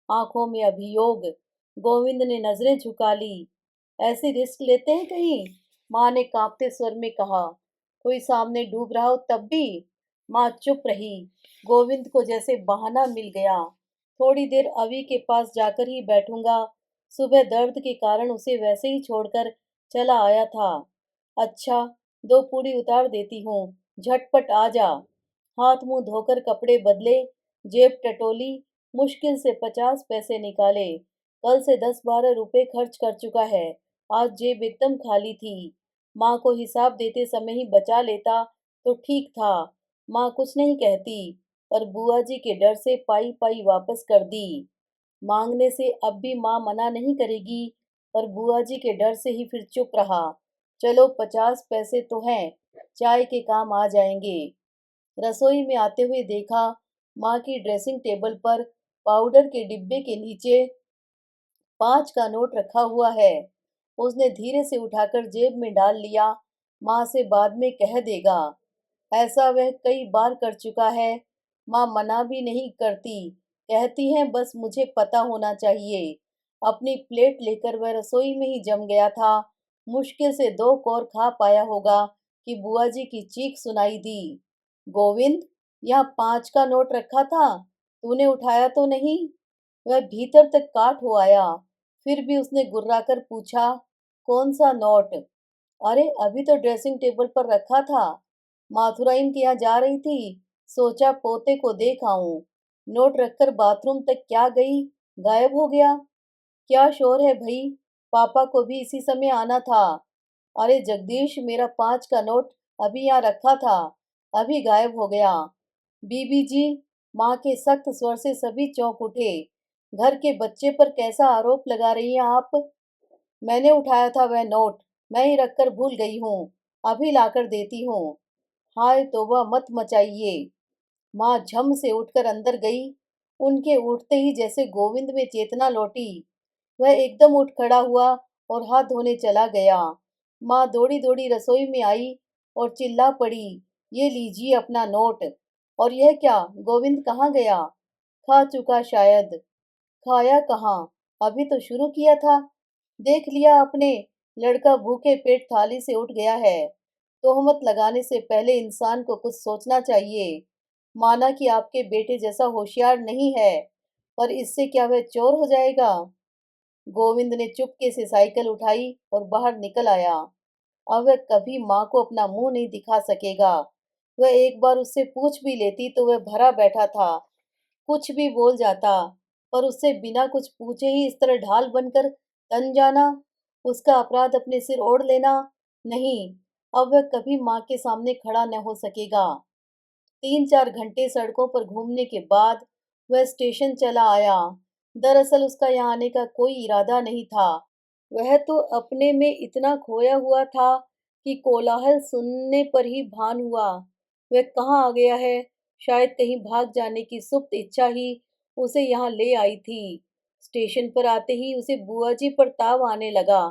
आंखों में अभियोग। गोविंद ने नजरें झुका ली। ऐसी रिस्क लेते हैं कहीं? माँ ने कांपते स्वर में कहा। कोई सामने डूब रहा हो तब भी? माँ चुप रही। गोविंद को जैसे बहाना मिल गया। थोड़ी देर अवी के पास जाकर ही बैठूंगा। सुबह दर्द के कारण उसे वैसे ही छोड़कर चला आया था। अच्छा, दो पूड़ी उतार देती हूँ, झटपट आ जा। हाथ मुंह धोकर कपड़े बदले, जेब टटोली, मुश्किल से 50 पैसे निकाले। कल से 10-12 रुपए खर्च कर चुका है। आज जेब एकदम खाली थी। माँ को हिसाब देते समय ही बचा लेता तो ठीक था। माँ कुछ नहीं कहती, पर बुआ जी के डर से पाई पाई वापस कर दी। मांगने से अब भी माँ मना नहीं करेगी, पर बुआ जी के डर से ही फिर चुप रहा। चलो 50 पैसे तो हैं, चाय के काम आ जाएंगे। रसोई में आते हुए देखा, माँ की ड्रेसिंग टेबल पर पाउडर के डिब्बे के नीचे 5 का नोट रखा हुआ है। उसने धीरे से उठाकर जेब में डाल लिया। माँ से बाद में कह देगा। ऐसा वह कई बार कर चुका है। माँ मना भी नहीं करती, कहती हैं बस मुझे पता होना चाहिए। अपनी प्लेट लेकर वह रसोई में ही जम गया था। मुश्किल से 2 कौर खा पाया होगा कि बुआ जी की चीख सुनाई दी। गोविंद, यहाँ 5 का नोट रखा था, तूने उठाया तो नहीं? वह भीतर तक काठ हो आया। फिर भी उसने गुर्राकर पूछा, कौन सा नोट? अरे अभी तो ड्रेसिंग टेबल पर रखा था। माथुराइन के यहाँ जा रही थी, सोचा पोते को देख आऊं। नोट रखकर बाथरूम तक क्या गई, गायब हो गया। क्या शोर है भई? पापा को भी इसी समय आना था। अरे जगदीश, मेरा 5 का नोट अभी यहाँ रखा था, अभी गायब हो गया। बीबी जी, माँ के सख्त स्वर से सभी चौंक उठे। घर के बच्चे पर कैसा आरोप लगा रही हैं आप? मैंने उठाया था वह नोट, मैं ही रखकर भूल गई हूँ, अभी लाकर देती हूँ। हाय तौबा, मत मचाइए। माँ झम से उठकर अंदर गई। उनके उठते ही जैसे गोविंद में चेतना लौटी। वह एकदम उठ खड़ा हुआ और हाथ धोने चला गया। माँ दौड़ी दौड़ी रसोई में आई और चिल्ला पड़ी, ये लीजिए अपना नोट। और यह क्या, गोविंद कहाँ गया? खा चुका शायद। खाया कहाँ, अभी तो शुरू किया था। देख लिया आपने, लड़का भूखे पेट थाली से उठ गया है। तोहमत लगाने से पहले इंसान को कुछ सोचना चाहिए। माना कि आपके बेटे जैसा होशियार नहीं है, पर इससे क्या वह चोर हो जाएगा? गोविंद ने चुपके से साइकिल उठाई और बाहर निकल आया। अब वह कभी माँ को अपना मुंह नहीं दिखा सकेगा। वह एक बार उससे पूछ भी लेती तो वह भरा बैठा था, कुछ भी बोल जाता। पर उससे बिना कुछ पूछे ही इस तरह ढाल बनकर तन जाना, उसका अपराध अपने सिर ओढ़ लेना, नहीं, अब वह कभी माँ के सामने खड़ा न हो सकेगा। 3-4 घंटे सड़कों पर घूमने के बाद वह स्टेशन चला आया। दरअसल उसका यहाँ आने का कोई इरादा नहीं था। वह तो अपने में इतना खोया हुआ था कि कोलाहल सुनने पर ही भान हुआ वह कहाँ आ गया है। शायद कहीं भाग जाने की सुप्त इच्छा ही उसे यहाँ ले आई थी। स्टेशन पर आते ही उसे बुआ जी पर ताव आने लगा।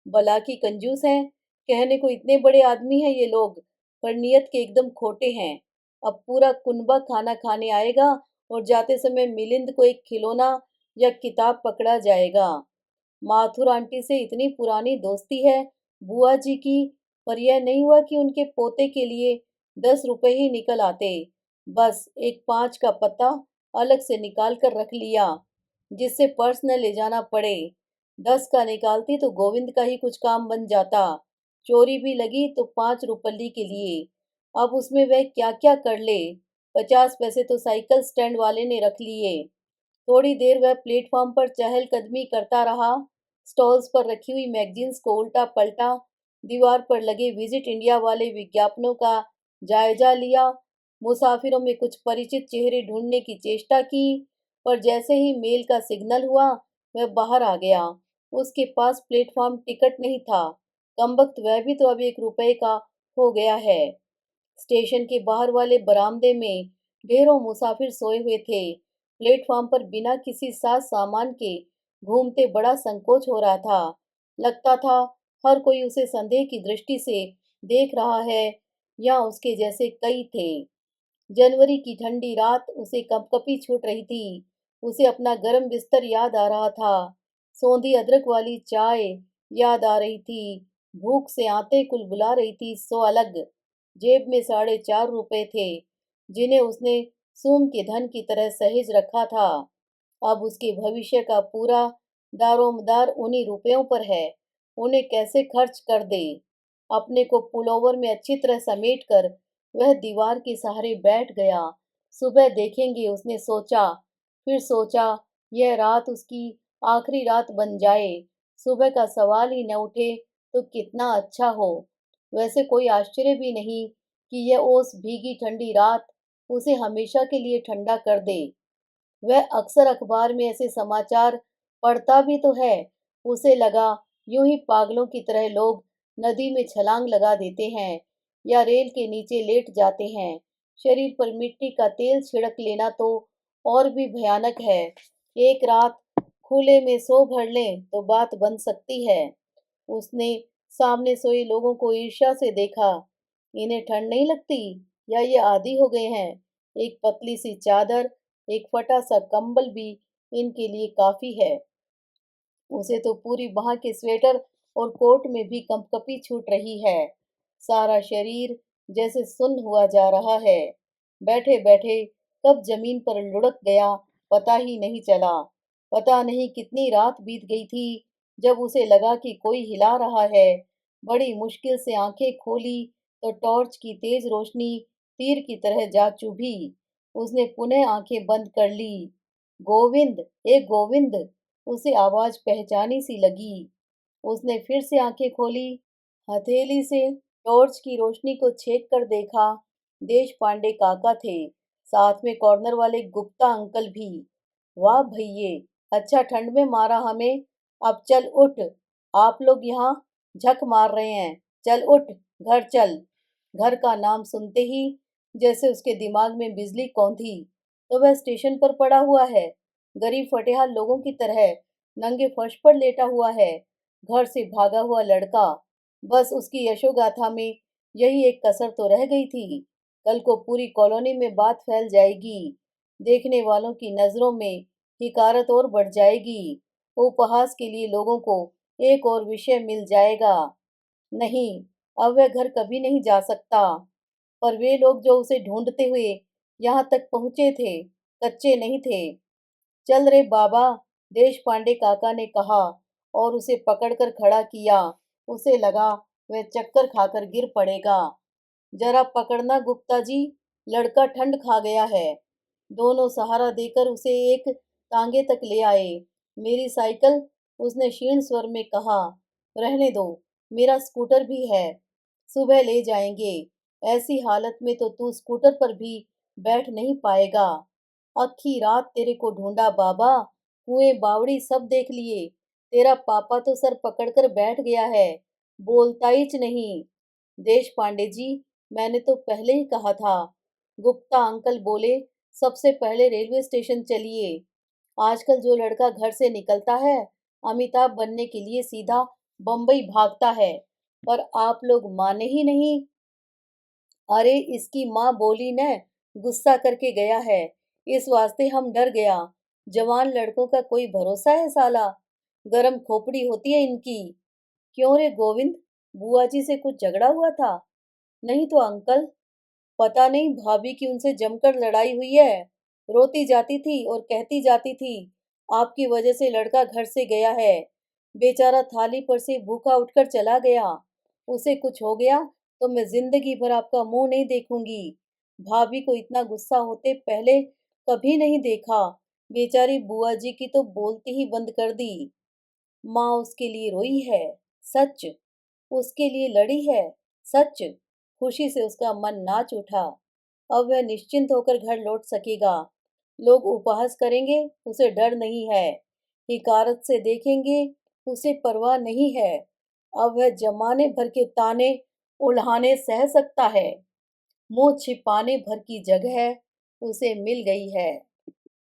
भला की कंजूस हैं, कहने को इतने बड़े आदमी हैं ये लोग, पर नियत के एकदम खोटे हैं। अब पूरा कुनबा खाना खाने आएगा और जाते समय मिलिंद को एक खिलौना या किताब पकड़ा जाएगा। माथुर आंटी से इतनी पुरानी दोस्ती है बुआ जी की, पर यह नहीं हुआ कि उनके पोते के लिए 10 रुपए ही निकल आते। बस एक 5 का पत्ता अलग से निकाल कर रख लिया, जिससे पर्स न ले जाना पड़े। 10 का निकालती तो गोविंद का ही कुछ काम बन जाता। चोरी भी लगी तो 5 रुपये के लिए। अब उसमें वह क्या क्या कर ले। 50 पैसे तो साइकिल स्टैंड वाले ने रख लिए। थोड़ी देर वह प्लेटफॉर्म पर चहलकदमी करता रहा। स्टॉल्स पर रखी हुई मैगजीन्स को उल्टा पलटा, दीवार पर लगे विजिट इंडिया वाले विज्ञापनों का जायजा लिया। मुसाफिरों में कुछ परिचित चेहरे ढूंढने की चेष्टा की, पर जैसे ही मेल का सिग्नल हुआ वह बाहर आ गया। उसके पास प्लेटफॉर्म टिकट नहीं था। कमबख्त, वह भी तो अब 1 रुपए का हो गया है। स्टेशन के बाहर वाले बरामदे में ढेरों मुसाफिर सोए हुए थे। प्लेटफॉर्म पर बिना किसी साज सामान के घूमते बड़ा संकोच हो रहा था। लगता था हर कोई उसे संदेह की दृष्टि से देख रहा है या उसके जैसे कई थे। जनवरी की ठंडी रात उसे कंपकपी छूट रही थी। उसे अपना गर्म बिस्तर याद आ रहा था। सौंधी अदरक वाली चाय याद आ रही थी। भूख से आंतें कुलबुला रही थी सो अलग। जेब में 4.5 रुपए थे, जिन्हें उसने सूम के धन की तरह सहेज रखा था। अब उसके भविष्य का पूरा दारोमदार उन्हीं रुपयों पर है। उन्हें कैसे खर्च कर दे। अपने को पुलोवर में अच्छी तरह समेट कर वह दीवार के सहारे बैठ गया। सुबह देखेंगे, उसने सोचा। फिर सोचा, यह रात उसकी आखिरी रात बन जाए। सुबह का सवाल ही न उठे तो कितना अच्छा हो। वैसे कोई आश्चर्य भी नहीं कि यह ओस भीगी ठंडी रात उसे हमेशा के लिए ठंडा कर दे। वह अक्सर अखबार में ऐसे समाचार पढ़ता भी तो है। उसे लगा यूं ही पागलों की तरह लोग नदी में छलांग लगा देते हैं या रेल के नीचे लेट जाते हैं। शरीर पर मिट्टी का तेल छिड़क लेना तो और भी भयानक है। एक रात खुले में सो भर लें तो बात बन सकती है। उसने सामने सोए लोगों को ईर्ष्या से देखा। इन्हें ठंड नहीं लगती या ये आदी हो गए हैं। एक पतली सी चादर, एक फटा सा कंबल भी इनके लिए काफी है। उसे तो पूरी बाह के स्वेटर और कोट में भी कंपकपी छूट रही है। सारा शरीर जैसे सुन्न हुआ जा रहा है। बैठे बैठे कब जमीन पर लुढ़क गया पता ही नहीं चला। पता नहीं कितनी रात बीत गई थी जब उसे लगा कि कोई हिला रहा है। बड़ी मुश्किल से आंखें खोली तो टॉर्च की तेज रोशनी तीर की तरह जा चुभी। उसने पुनः आंखें बंद कर ली। गोविंद, ए गोविंद! उसे आवाज पहचानी सी लगी। उसने फिर से आंखें खोली। हथेली से टॉर्च की रोशनी को छेक कर देखा। देश पांडे काका थे, साथ में कॉर्नर वाले गुप्ता अंकल भी। वाह भैये, अच्छा ठंड में मारा हमें। अब चल उठ। आप लोग यहाँ झक मार रहे हैं। चल उठ, घर चल। घर का नाम सुनते ही जैसे उसके दिमाग में बिजली कौंधी। तो वह स्टेशन पर पड़ा हुआ है, गरीब फटेहाल लोगों की तरह नंगे फर्श पर लेटा हुआ है। घर से भागा हुआ लड़का। बस उसकी यशोगाथा में यही एक कसर तो रह गई थी। कल को पूरी कॉलोनी में बात फैल जाएगी। देखने वालों की नजरों में हिकारत और बढ़ जाएगी। उपहास के लिए लोगों को एक और विषय मिल जाएगा। नहीं, अब वह घर कभी नहीं जा सकता। पर वे लोग जो उसे ढूंढते हुए यहाँ तक पहुंचे थे, कच्चे नहीं थे। चल रे बाबा, देश पांडे काका ने कहा और उसे पकड़कर खड़ा किया। उसे लगा वह चक्कर खाकर गिर पड़ेगा। जरा पकड़ना गुप्ता जी, लड़का ठंड खा गया है। दोनों सहारा देकर उसे एक तांगे तक ले आए। मेरी साइकिल, उसने क्षीण स्वर में कहा। रहने दो, मेरा स्कूटर भी है, सुबह ले जाएंगे। ऐसी हालत में तो तू स्कूटर पर भी बैठ नहीं पाएगा। अक्खी रात तेरे को ढूंढा बाबा, कुएं बावड़ी सब देख लिए। तेरा पापा तो सर पकड़कर बैठ गया है, बोलता ही नहीं। देश पांडे जी, मैंने तो पहले ही कहा था। गुप्ता अंकल बोले, सबसे पहले रेलवे स्टेशन चलिए। आजकल जो लड़का घर से निकलता है, अमिताभ बनने के लिए सीधा बम्बई भागता है। पर आप लोग माने ही नहीं। अरे इसकी माँ बोली न, गुस्सा करके गया है, इस वास्ते हम डर गया। जवान लड़कों का कोई भरोसा है साला, गरम खोपड़ी होती है इनकी। क्यों रे गोविंद, बुआ जी से कुछ झगड़ा हुआ था? नहीं तो अंकल, पता नहीं भाभी की उनसे जमकर लड़ाई हुई है। रोती जाती थी और कहती जाती थी, आपकी वजह से लड़का घर से गया है। बेचारा थाली पर से भूखा उठकर चला गया। उसे कुछ हो गया तो मैं जिंदगी भर आपका मुंह नहीं देखूंगी। भाभी को इतना गुस्सा होते पहले कभी नहीं देखा। बेचारी बुआ जी की तो बोलती ही बंद कर दी। माँ उसके लिए रोई है, सच। उसके लिए लड़ी है, सच। खुशी से उसका मन नाच उठा। अब वह निश्चिंत होकर घर लौट सकेगा। लोग उपहास करेंगे, उसे डर नहीं है। हिकारत से देखेंगे, उसे परवाह नहीं है। अब वह जमाने भर के ताने उल्हाने सह सकता है। मुंह छिपाने भर की जगह उसे मिल गई है।